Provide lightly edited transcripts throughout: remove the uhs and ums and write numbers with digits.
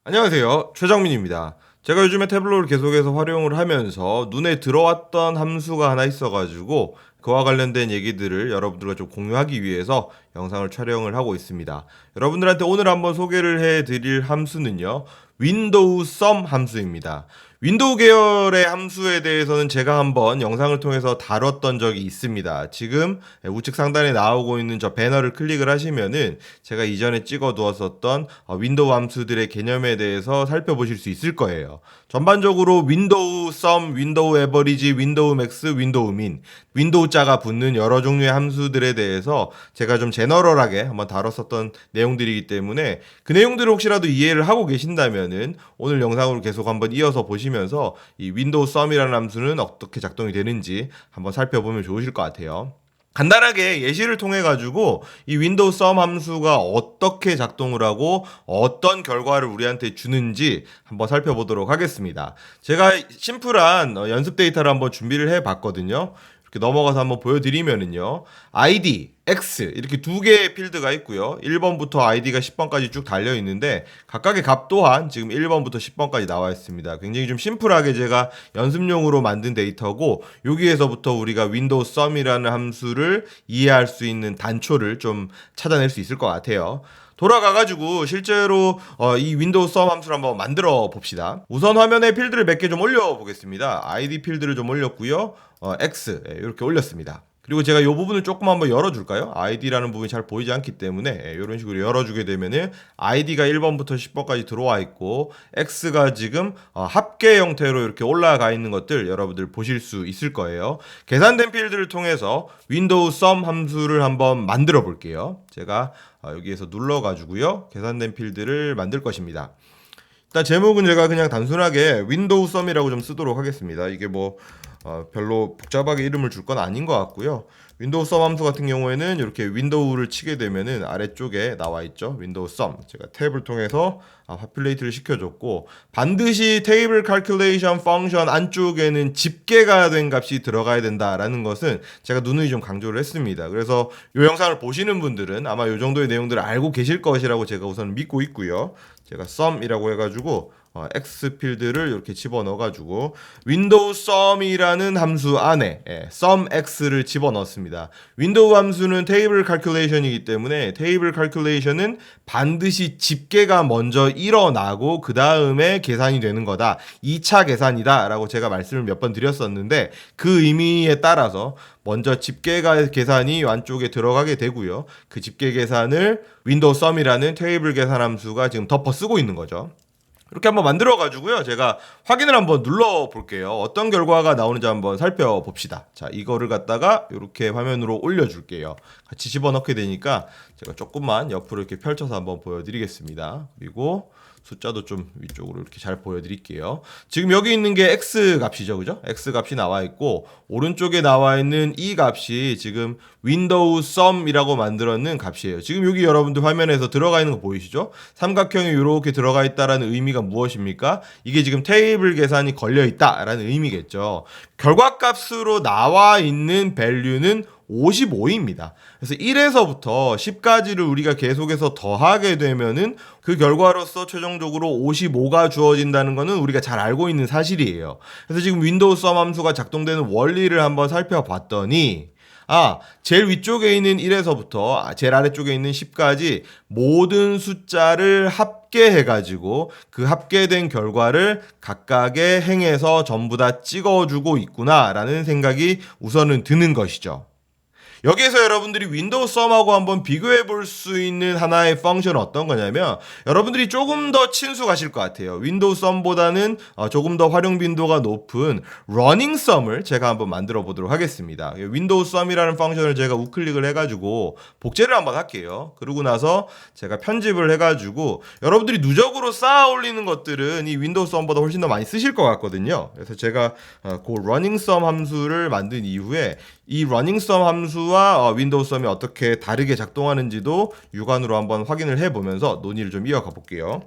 안녕하세요. 최정민입니다. 제가 요즘에 태블로를 계속해서 활용을 하면서 눈에 들어왔던 함수가 하나 있어가지고 그와 관련된 얘기들을 여러분들과 좀 공유하기 위해서 영상을 촬영을 하고 있습니다. 여러분들한테 오늘 한번 소개를 해드릴 함수는요. 윈도우 썸 함수입니다. 윈도우 계열의 함수에 대해서는 제가 한번 영상을 통해서 다뤘던 적이 있습니다. 지금 우측 상단에 나오고 있는 저 배너를 클릭을 하시면은 제가 이전에 찍어 두었었던 윈도우 함수들의 개념에 대해서 살펴보실 수 있을 거예요. 전반적으로 윈도우 썸, 윈도우 에버리지, 윈도우 맥스, 윈도우 민, 윈도우 자가 붙는 여러 종류의 함수들에 대해서 제가 좀 제너럴하게 한번 다뤘었던 내용들이기 때문에 그 내용들을 혹시라도 이해를 하고 계신다면은 오늘 영상으로 계속 한번 이어서 보시면서 이 윈도우 썸이라는 함수는 어떻게 작동이 되는지 한번 살펴보면 좋으실 것 같아요. 간단하게 예시를 통해 가지고 이 윈도우 썸 함수가 어떻게 작동을 하고 어떤 결과를 우리한테 주는지 한번 살펴보도록 하겠습니다. 제가 심플한 연습 데이터를 한번 준비를 해 봤거든요. 이렇게 넘어가서 한번 보여드리면은요. ID, X 이렇게 두 개의 필드가 있고요. 1번부터 ID가 10번까지 쭉 달려 있는데 각각의 값 또한 지금 1번부터 10번까지 나와 있습니다. 굉장히 좀 심플하게 제가 연습용으로 만든 데이터고 여기에서부터 우리가 윈도우 썸이라는 함수를 이해할 수 있는 단초를 좀 찾아낼 수 있을 것 같아요. 돌아가가지고 실제로 이 윈도우 썸 함수를 한번 만들어 봅시다. 우선 화면에 필드를 몇 개 좀 올려 보겠습니다. ID 필드를 좀 올렸고요. X 이렇게 올렸습니다. 그리고 제가 이 부분을 조금 한번 열어줄까요? ID라는 부분이 잘 보이지 않기 때문에 이런 식으로 열어주게 되면은 ID가 1번부터 10번까지 들어와 있고 X가 지금 합계 형태로 이렇게 올라가 있는 것들 여러분들 보실 수 있을 거예요. 계산된 필드를 통해서 윈도우 썸 함수를 한번 만들어 볼게요. 제가 여기에서 눌러가지고요. 계산된 필드를 만들 것입니다. 일단 제목은 제가 그냥 단순하게 윈도우 썸이라고 좀 쓰도록 하겠습니다. 이게 뭐 별로 복잡하게 이름을 줄 건 아닌 것 같고요. 윈도우 썸 함수 같은 경우에는 이렇게 윈도우를 치게 되면은 아래쪽에 나와 있죠. 윈도우 썸. 제가 탭을 통해서 파퓰레이트를 시켜줬고 반드시 테이블 칼큘레이션 펑션 안쪽에는 집계가 된 값이 들어가야 된다라는 것은 제가 누누이 좀 강조를 했습니다. 그래서 이 영상을 보시는 분들은 아마 이 정도의 내용들을 알고 계실 것이라고 제가 우선 믿고 있고요. 제가 썸이라고 해가지고 X 필드를 이렇게 집어넣어가지고 윈도우 썸이라는 함수 안에 썸X를 집어넣습니다. 윈도우 함수는 테이블 칼큘레이션이기 때문에 테이블 칼큘레이션은 반드시 집계가 먼저 일어나고 그 다음에 계산이 되는 거다. 2차 계산이다 라고 제가 말씀을 몇 번 드렸었는데 그 의미에 따라서 먼저 집계가 계산이 안쪽에 들어가게 되고요. 그 집계 계산을 윈도우 썸이라는 테이블 계산 함수가 지금 덮어 쓰고 있는 거죠. 이렇게 한번 만들어 가지고요. 제가 확인을 한번 눌러 볼게요. 어떤 결과가 나오는지 한번 살펴봅시다. 자, 이거를 갖다가 이렇게 화면으로 올려 줄게요. 같이 집어넣게 되니까 제가 조금만 옆으로 이렇게 펼쳐서 한번 보여 드리겠습니다. 그리고 숫자도 좀 위쪽으로 이렇게 잘 보여드릴게요. 지금 여기 있는 게 X 값이죠. 그죠? X 값이 나와 있고 오른쪽에 나와 있는 이 값이 지금 윈도우 썸이라고 만들었는 값이에요. 지금 여기 여러분들 화면에서 들어가 있는 거 보이시죠? 삼각형이 이렇게 들어가 있다라는 의미가 무엇입니까? 이게 지금 테이블 계산이 걸려 있다라는 의미겠죠. 결과값으로 나와 있는 밸류는 55입니다. 그래서 1에서부터 10까지를 우리가 계속해서 더하게 되면은 그 결과로서 최종적으로 55가 주어진다는 것은 우리가 잘 알고 있는 사실이에요. 그래서 지금 윈도우 썸 함수가 작동되는 원리를 한번 살펴봤더니 제일 위쪽에 있는 1에서부터 제일 아래쪽에 있는 10까지 모든 숫자를 합계해가지고 그 합계된 결과를 각각의 행에서 전부 다 찍어주고 있구나라는 생각이 우선은 드는 것이죠. 여기에서 여러분들이 윈도우 썸하고 한번 비교해 볼 수 있는 하나의 펑션은 어떤 거냐면 여러분들이 조금 더 친숙하실 것 같아요. 윈도우 썸보다는 조금 더 활용 빈도가 높은 러닝 썸을 제가 한번 만들어 보도록 하겠습니다. 윈도우 썸이라는 펑션을 제가 우클릭을 해가지고 복제를 한번 할게요. 그러고 나서 제가 편집을 해가지고 여러분들이 누적으로 쌓아 올리는 것들은 이 윈도우 썸보다 훨씬 더 많이 쓰실 것 같거든요. 그래서 제가 그 러닝 썸 함수를 만든 이후에 이 러닝 썸 함수와 윈도우 썸이 어떻게 다르게 작동하는지도 육안으로 한번 확인을 해보면서 논의를 좀 이어가 볼게요.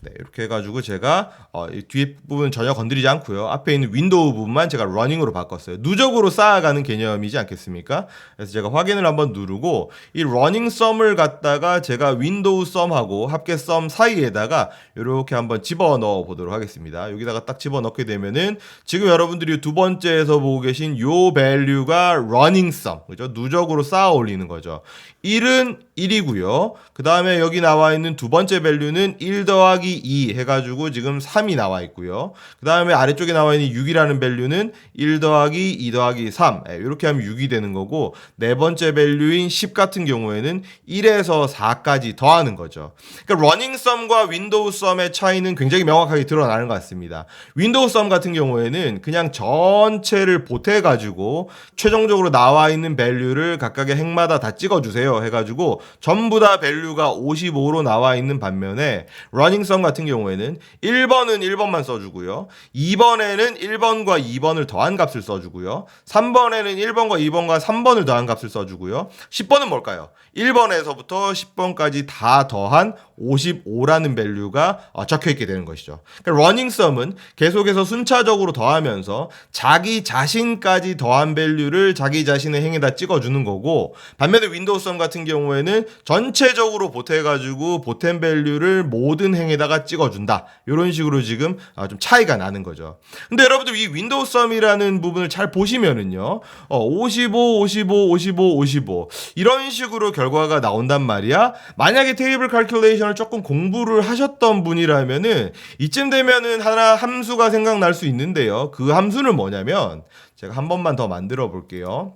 네, 이렇게 해가지고 제가 이 뒤에 부분 전혀 건드리지 않고요. 앞에 있는 윈도우 부분만 제가 러닝으로 바꿨어요. 누적으로 쌓아가는 개념이지 않겠습니까? 그래서 제가 확인을 한번 누르고 이 러닝 썸을 갖다가 제가 윈도우 썸하고 합계 썸 사이에다가 이렇게 한번 집어넣어 보도록 하겠습니다. 여기다가 딱 집어넣게 되면은 지금 여러분들이 두 번째에서 보고 계신 요 밸류가 러닝 썸, 그죠? 누적으로 쌓아 올리는 거죠. 1은 1이고요. 그 다음에 여기 나와 있는 두 번째 밸류는 1 더하기 2 해가지고 지금 3이 나와 있고요. 그 다음에 아래쪽에 나와 있는 6이라는 밸류는 1 더하기 2 더하기 3 이렇게 하면 6이 되는 거고, 네 번째 밸류인 10 같은 경우에는 1에서 4까지 더하는 거죠. 그러니까 러닝 썸과 윈도우 썸의 차이는 굉장히 명확하게 드러나는 것 같습니다. 윈도우 썸 같은 경우에는 그냥 전체를 보태가지고 최종적으로 나와 있는 밸류를 각각의 행마다 다 찍어주세요 해가지고 전부 다 밸류가 55로 나와 있는 반면에 러닝 썸 같은 경우에는 1번은 1번만 써주고요, 2번에는 1번과 2번을 더한 값을 써주고요, 3번에는 1번과 2번과 3번을 더한 값을 써주고요, 10번은 뭘까요? 1번에서부터 10번까지 다 더한 55라는 밸류가 적혀있게 되는 것이죠. 그러니까 러닝 썸은 계속해서 순차적으로 더하면서 자기 자신까지 더한 밸류를 자기 자신의 행에다 찍어주는 거고, 반면에 윈도우 썸 같은 경우에는 전체적으로 보태가지고 보탬 밸류를 모든 행에다가 찍어준다. 이런 식으로 지금 좀 차이가 나는 거죠. 근데 여러분들 이 윈도우 썸이라는 부분을 잘 보시면은요, 55, 55, 55, 55 이런 식으로 결과가 나온단 말이야. 만약에 테이블 칼큘레이션을 조금 공부를 하셨던 분이라면은 이쯤 되면은 하나 함수가 생각날 수 있는데요. 그 함수는 뭐냐면 제가 한 번만 더 만들어 볼게요.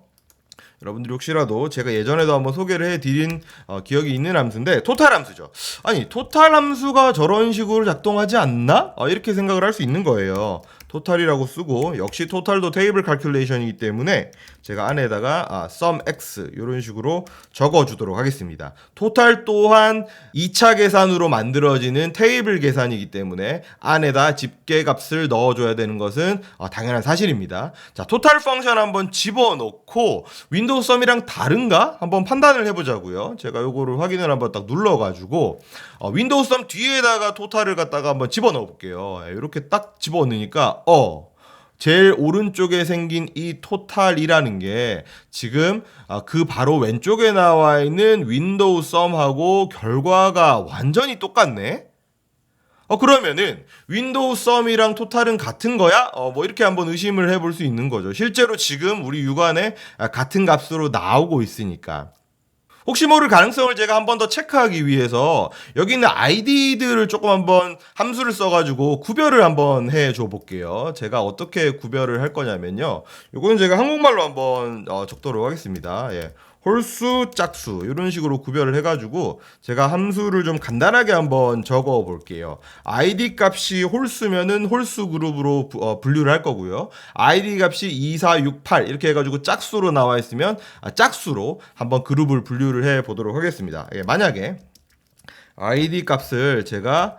여러분들이 혹시라도 제가 예전에도 한번 소개를 해드린 기억이 있는 함수인데, 토탈 함수죠. 아니, 토탈 함수가 저런 식으로 작동하지 않나? 이렇게 생각을 할 수 있는 거예요. 토탈이라고 쓰고, 역시 토탈도 테이블 칼큘레이션이기 때문에 제가 안에다가 sum x 이런 식으로 적어주도록 하겠습니다. 토탈 또한 2차 계산으로 만들어지는 테이블 계산이기 때문에 안에다 집계값을 넣어줘야 되는 것은 당연한 사실입니다. 자, 토탈 펑션 한번 집어넣고 윈도우 썸이랑 다른가? 한번 판단을 해보자고요. 제가 요거를 확인을 한번 딱 눌러가지고 윈도우 썸 뒤에다가 토탈을 갖다가 한번 집어넣어 볼게요. 이렇게 딱 집어넣으니까 제일 오른쪽에 생긴 이 토탈이라는 게 지금 그 바로 왼쪽에 나와 있는 윈도우 썸하고 결과가 완전히 똑같네? 그러면은 윈도우 썸이랑 토탈은 같은 거야? 뭐 이렇게 한번 의심을 해볼 수 있는 거죠. 실제로 지금 우리 육안에 같은 값으로 나오고 있으니까. 혹시 모를 가능성을 제가 한 번 더 체크하기 위해서 여기 있는 id들을 조금 한번 함수를 써가지고 구별을 한번 해줘 볼게요. 제가 어떻게 구별을 할 거냐면요, 요거는 제가 한국말로 한번 적도록 하겠습니다. 예. 홀수, 짝수 이런 식으로 구별을 해가지고 제가 함수를 좀 간단하게 한번 적어 볼게요. id 값이 홀수면은 홀수 그룹으로 분류를 할 거고요. id 값이 2, 4, 6, 8 이렇게 해가지고 짝수로 나와 있으면 짝수로 한번 그룹을 분류를 해 보도록 하겠습니다. 예, 만약에 id 값을 제가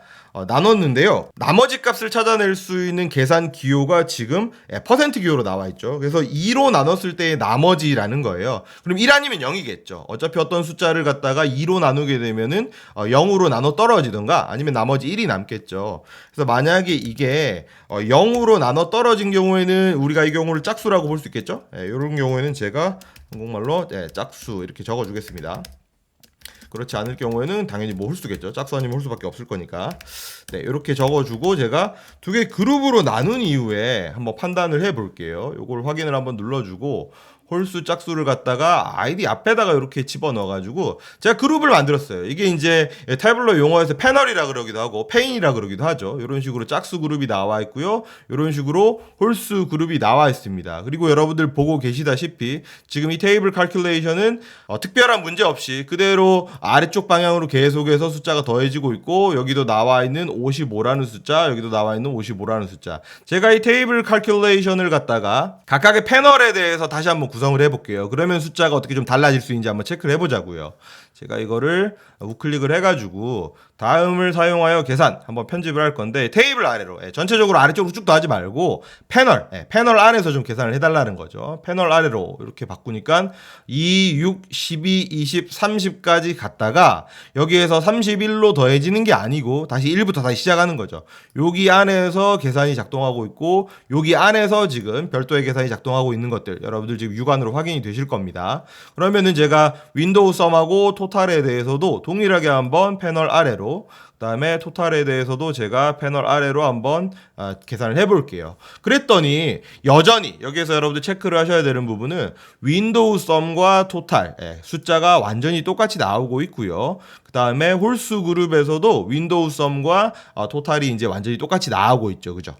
나눴는데요, 나머지 값을 찾아낼 수 있는 계산 기호가 지금 퍼센트 기호로 나와 있죠. 그래서 2로 나눴을 때의 나머지라는 거예요. 그럼 1 아니면 0이겠죠. 어차피 어떤 숫자를 갖다가 2로 나누게 되면은 0으로 나눠 떨어지던가 아니면 나머지 1이 남겠죠. 그래서 만약에 이게 0으로 나눠 떨어진 경우에는 우리가 이 경우를 짝수라고 볼 수 있겠죠. 이런 경우에는 제가 한국말로 짝수 이렇게 적어 주겠습니다. 그렇지 않을 경우에는 당연히 뭐 홀수겠죠. 짝수 아니면 홀수밖에 없을 거니까. 네, 이렇게 적어주고 제가 두 개 그룹으로 나눈 이후에 한번 판단을 해볼게요. 요걸 확인을 한번 눌러주고 홀수 짝수를 갖다가 아이디 앞에다가 이렇게 집어넣어가지고 제가 그룹을 만들었어요. 이게 이제 태블러 용어에서 패널이라 그러기도 하고 페인이라 그러기도 하죠. 이런 식으로 짝수 그룹이 나와 있고요, 이런 식으로 홀수 그룹이 나와 있습니다. 그리고 여러분들 보고 계시다시피 지금 이 테이블 칼큘레이션은 특별한 문제 없이 그대로 아래쪽 방향으로 계속해서 숫자가 더해지고 있고, 여기도 나와 있는 55라는 숫자, 여기도 나와 있는 55라는 숫자. 제가 이 테이블 칼큘레이션을 갖다가 각각의 패널에 대해서 다시 한번 구성을 해볼게요. 그러면 숫자가 어떻게 좀 달라질 수 있는지 한번 체크를 해보자고요. 제가 이거를 우클릭을 해가지고 다음을 사용하여 계산 한번 편집을 할 건데 테이블 아래로 전체적으로 아래쪽으로 쭉 더하지 말고 패널 안에서 좀 계산을 해달라는 거죠. 패널 아래로 이렇게 바꾸니까 2, 6, 12, 20, 30까지 갔다가 여기에서 31로 더해지는 게 아니고 다시 1부터 다시 시작하는 거죠. 여기 안에서 계산이 작동하고 있고 여기 안에서 지금 별도의 계산이 작동하고 있는 것들 여러분들 지금 육안으로 확인이 되실 겁니다. 그러면은 제가 윈도우 썸하고 토탈에 대해서도 동일하게 한번 패널 아래로 그 다음에 토탈에 대해서도 제가 패널 아래로 한번 계산을 해볼게요. 그랬더니 여전히 여기에서 여러분들 체크를 하셔야 되는 부분은 윈도우 썸과 토탈 숫자가 완전히 똑같이 나오고 있고요. 그 다음에 홀수 그룹에서도 윈도우 썸과 토탈이 이제 완전히 똑같이 나오고 있죠. 그죠?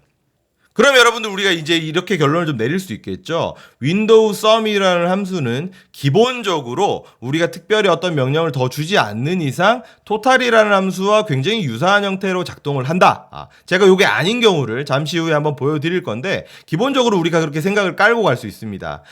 그럼 여러분들 우리가 이제 이렇게 결론을 좀 내릴 수 있겠죠. 윈도우 썸이라는 함수는 기본적으로 우리가 특별히 어떤 명령을 더 주지 않는 이상 토탈이라는 함수와 굉장히 유사한 형태로 작동을 한다. 제가 이게 아닌 경우를 잠시 후에 한번 보여드릴 건데 기본적으로 우리가 그렇게 생각을 깔고 갈 수 있습니다.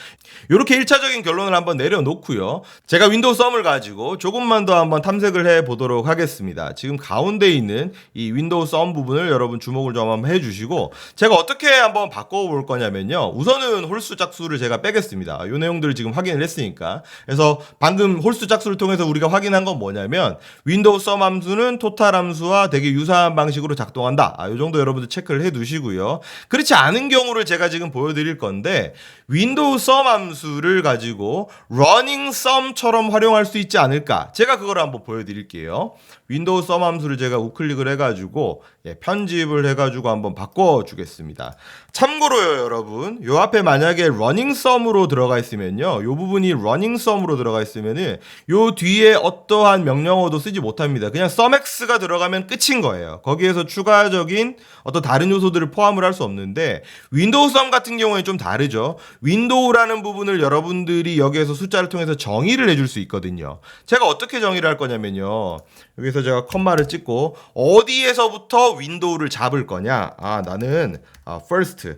이렇게 1차적인 결론을 한번 내려놓고요. 제가 윈도우 썸을 가지고 조금만 더 한번 탐색을 해보도록 하겠습니다. 지금 가운데 있는 이 윈도우 썸 부분을 여러분 주목을 좀 한번 해주시고 제가 어떻게 한번 바꿔볼 거냐면요. 우선은 홀수 짝수를 제가 빼겠습니다. 이 내용들을 지금 확인을 했으니까. 그래서 방금 홀수 짝수를 통해서 우리가 확인한 건 뭐냐면 윈도우 썸 함수는 토탈 함수와 되게 유사한 방식으로 작동한다. 이 정도 여러분들 체크를 해두시고요. 그렇지 않은 경우를 제가 지금 보여드릴 건데 윈도우 썸 함수를 가지고 running sum처럼 활용할 수 있지 않을까? 제가 그걸 한번 보여드릴게요. 윈도우 썸 함수를 제가 우클릭을 해가지고 편집을 해가지고 한번 바꿔주겠습니다. 참고로요 여러분 요 앞에 만약에 running sum으로 들어가 있으면요 요 부분이 running sum으로 들어가 있으면은 요 뒤에 어떠한 명령어도 쓰지 못합니다. 그냥 sumx가 들어가면 끝인 거예요. 거기에서 추가적인 어떤 다른 요소들을 포함을 할 수 없는데 윈도우 썸 같은 경우에 좀 다르죠. 윈도우라는 부분을 여러분들이 여기에서 숫자를 통해서 정의를 해줄 수 있거든요. 제가 어떻게 정의를 할 거냐면요 여기서 제가 컴마를 찍고 어디에서부터 윈도우를 잡을 거냐 나는 first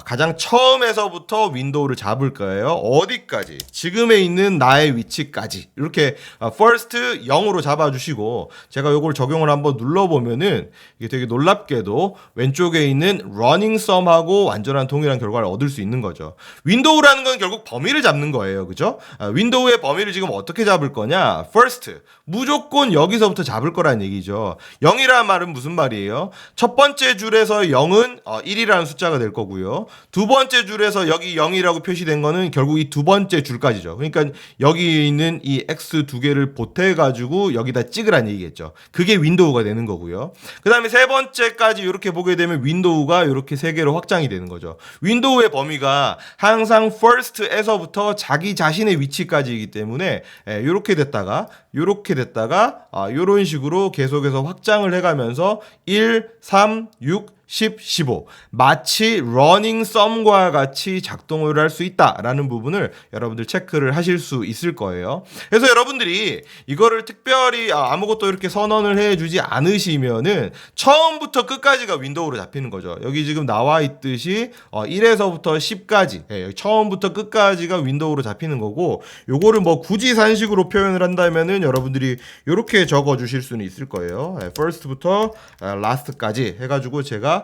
가장 처음에서부터 윈도우를 잡을 거예요. 어디까지? 지금에 있는 나의 위치까지 이렇게 first 0으로 잡아주시고 제가 요걸 적용을 한번 눌러보면은 이게 되게 놀랍게도 왼쪽에 있는 running sum하고 완전한 동일한 결과를 얻을 수 있는 거죠. 윈도우라는 건 결국 범위를 잡는 거예요. 그죠? 윈도우의 범위를 지금 어떻게 잡을 거냐? first 무조건 여기서부터 잡을 거란 얘기죠. 0이라는 말은 무슨 말이에요? 첫 번째 줄에서 0은 1이라는 숫자가 될 거고요. 두 번째 줄에서 여기 0이라고 표시된 거는 결국 이 두 번째 줄까지죠. 그러니까 여기 있는 이 X 두 개를 보태가지고 여기다 찍으란 얘기겠죠. 그게 윈도우가 되는 거고요. 그 다음에 세 번째까지 이렇게 보게 되면 윈도우가 이렇게 세 개로 확장이 되는 거죠. 윈도우의 범위가 항상 first에서부터 자기 자신의 위치까지이기 때문에 이렇게 됐다가 이런 식으로 계속해서 확장을 해가면서 1, 3, 6, 10, 15 마치 running sum과 같이 작동을 할 수 있다라는 부분을 여러분들 체크를 하실 수 있을 거예요. 그래서 여러분들이 이거를 특별히 아무것도 이렇게 선언을 해주지 않으시면은 처음부터 끝까지가 윈도우로 잡히는 거죠. 여기 지금 나와 있듯이 1에서부터 10까지 처음부터 끝까지가 윈도우로 잡히는 거고 요거를 뭐 굳이 산식으로 표현을 한다면은 여러분들이 이렇게 적어 주실 수는 있을 거예요. first부터 last까지 해가지고 제가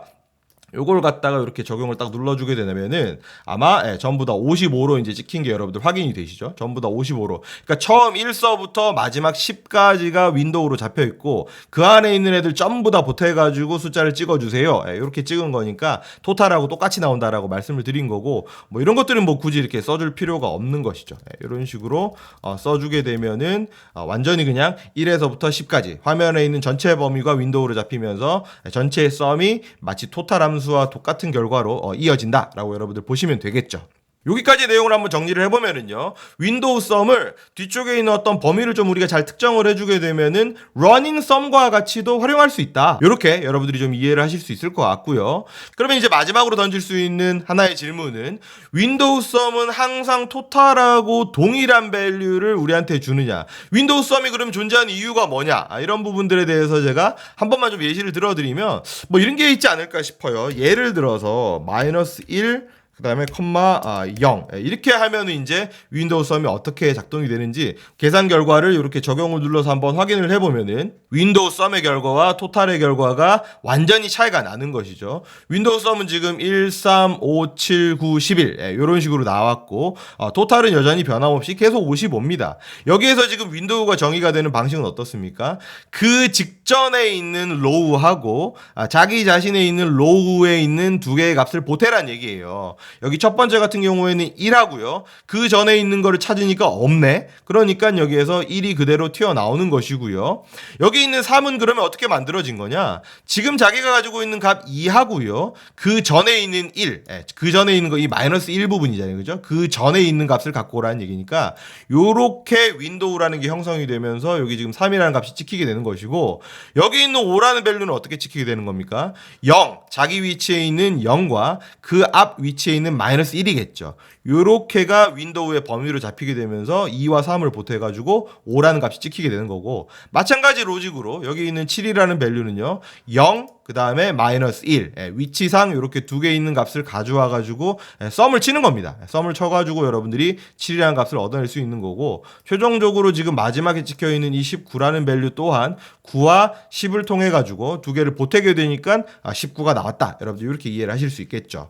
요걸 갖다가 이렇게 적용을 딱 눌러주게 되면은 아마 전부 다 55로 이제 찍힌 게 여러분들 확인이 되시죠? 전부 다 55로. 그러니까 처음 1서부터 마지막 10까지가 윈도우로 잡혀 있고 그 안에 있는 애들 전부 다 보태가지고 숫자를 찍어주세요. 이렇게 찍은 거니까 토탈하고 똑같이 나온다라고 말씀을 드린 거고 뭐 이런 것들은 뭐 굳이 이렇게 써줄 필요가 없는 것이죠. 이런 식으로 써주게 되면은 완전히 그냥 1에서부터 10까지 화면에 있는 전체 범위가 윈도우로 잡히면서 전체의 썸이 마치 토탈 함수와 똑같은 결과로 이어진다라고 여러분들 보시면 되겠죠. 여기까지 내용을 한번 정리를 해보면은요 윈도우 썸을 뒤쪽에 있는 어떤 범위를 좀 우리가 잘 특정을 해주게 되면은 running sum과 같이도 활용할 수 있다. 이렇게 여러분들이 좀 이해를 하실 수 있을 것 같고요. 그러면 이제 마지막으로 던질 수 있는 하나의 질문은 윈도우 썸은 항상 토탈하고 동일한 밸류를 우리한테 주느냐, 윈도우 썸이 그럼 존재하는 이유가 뭐냐, 이런 부분들에 대해서 제가 한 번만 좀 예시를 들어드리면 뭐 이런 게 있지 않을까 싶어요. 예를 들어서 -1 그 다음에 컴마 0 이렇게 하면은 이제 윈도우 썸이 어떻게 작동이 되는지 계산 결과를 이렇게 적용을 눌러서 한번 확인을 해보면은 윈도우 썸의 결과와 토탈의 결과가 완전히 차이가 나는 것이죠. 윈도우 썸은 지금 1, 3, 5, 7, 9, 11 이런 식으로 나왔고 토탈은 여전히 변함없이 계속 55입니다. 여기에서 지금 윈도우가 정의가 되는 방식은 어떻습니까? 그 직전에 있는 로우하고 자기 자신에 있는 로우에 있는 두 개의 값을 보태란 얘기예요. 여기 첫 번째 같은 경우에는 1하고요. 그 전에 있는 거를 찾으니까 없네. 그러니까 여기에서 1이 그대로 튀어나오는 것이고요. 여기 있는 3은 그러면 어떻게 만들어진 거냐? 지금 자기가 가지고 있는 값 2하고요. 그 전에 있는 1, 그 전에 있는 거 이 마이너스 1 부분이잖아요. 그죠? 그 전에 있는 값을 갖고 오라는 얘기니까 요렇게 윈도우라는 게 형성이 되면서 여기 지금 3이라는 값이 찍히게 되는 것이고 여기 있는 5라는 밸류는 어떻게 찍히게 되는 겁니까? 0, 자기 위치에 있는 0과 그 앞 위치에 있는 마이너스 1이겠죠. 요렇게가 윈도우의 범위로 잡히게 되면서 2와 3을 보태가지고 5라는 값이 찍히게 되는 거고 마찬가지 로직으로 여기 있는 7이라는 밸류는요 0, 그 다음에 마이너스 1 위치상 이렇게 두 개 있는 값을 가져와 가지고 썸을 치는 겁니다. 썸을 쳐가지고 여러분들이 7이라는 값을 얻어낼 수 있는 거고 최종적으로 지금 마지막에 찍혀있는 이 19라는 밸류 또한 9와 10을 통해 가지고 두 개를 보태게 되니까 19가 나왔다. 여러분들 이렇게 이해를 하실 수 있겠죠.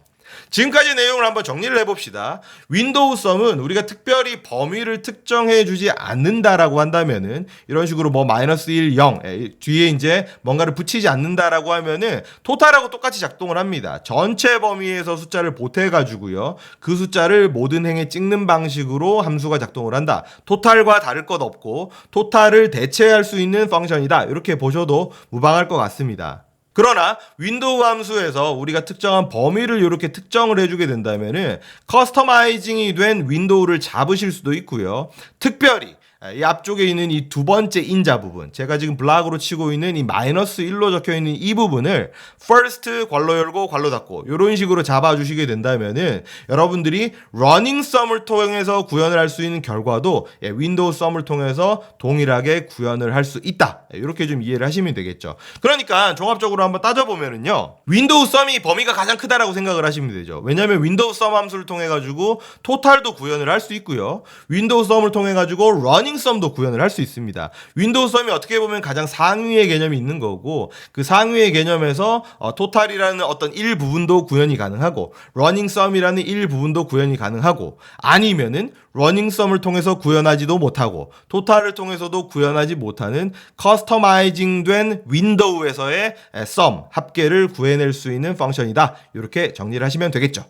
지금까지 내용을 한번 정리를 해봅시다. 윈도우 썸은 우리가 특별히 범위를 특정해 주지 않는다라고 한다면은 이런 식으로 뭐 마이너스 1, 0 뒤에 이제 뭔가를 붙이지 않는다라고 하면은 토탈하고 똑같이 작동을 합니다. 전체 범위에서 숫자를 보태가지고요. 그 숫자를 모든 행에 찍는 방식으로 함수가 작동을 한다. 토탈과 다를 것 없고 토탈을 대체할 수 있는 펑션이다. 이렇게 보셔도 무방할 것 같습니다. 그러나 윈도우 함수에서 우리가 특정한 범위를 이렇게 특정을 해주게 된다면은 커스터마이징이 된 윈도우를 잡으실 수도 있고요. 특별히 이 앞쪽에 있는 이 두 번째 인자 부분 제가 지금 블락으로 치고 있는 이 마이너스 1로 적혀 있는 이 부분을 first 괄호 열고 괄호 닫고 이런 식으로 잡아주시게 된다면은 여러분들이 running sum을 통해서 구현을 할 수 있는 결과도 윈도우 sum을 통해서 동일하게 구현을 할 수 있다. 이렇게 좀 이해를 하시면 되겠죠. 그러니까 종합적으로 한번 따져보면은요 윈도우 sum이 범위가 가장 크다라고 생각을 하시면 되죠. 왜냐하면 윈도우 sum 함수를 통해 가지고 토탈도 구현을 할 수 있고요. 윈도우 sum을 통해 가지고 running 썸도 구현을 할 수 있습니다. 윈도우 썸이 어떻게 보면 가장 상위의 개념이 있는 거고 그 상위의 개념에서 토탈이라는 어떤 일부분도 구현이 가능하고 러닝 썸이라는 일부분도 구현이 가능하고 아니면은 러닝 썸을 통해서 구현하지도 못하고 토탈을 통해서도 구현하지 못하는 커스터마이징 된 윈도우에서의 썸 합계를 구해낼 수 있는 펑션이다. 이렇게 정리를 하시면 되겠죠.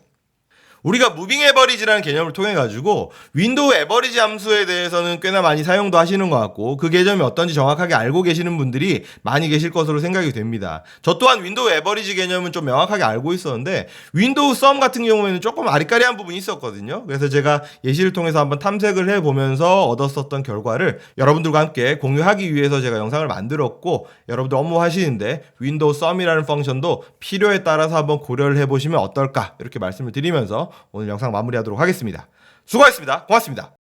우리가 무빙 에버리지라는 개념을 통해 가지고 윈도우 에버리지 함수에 대해서는 꽤나 많이 사용도 하시는 것 같고 그 개념이 어떤지 정확하게 알고 계시는 분들이 많이 계실 것으로 생각이 됩니다. 저 또한 윈도우 에버리지 개념은 좀 명확하게 알고 있었는데 윈도우 썸 같은 경우에는 조금 아리까리한 부분이 있었거든요. 그래서 제가 예시를 통해서 한번 탐색을 해보면서 얻었었던 결과를 여러분들과 함께 공유하기 위해서 제가 영상을 만들었고 여러분들 업무 하시는데 윈도우 썸이라는 펑션도 필요에 따라서 한번 고려를 해보시면 어떨까 이렇게 말씀을 드리면서 오늘 영상 마무리하도록 하겠습니다. 수고하셨습니다. 고맙습니다.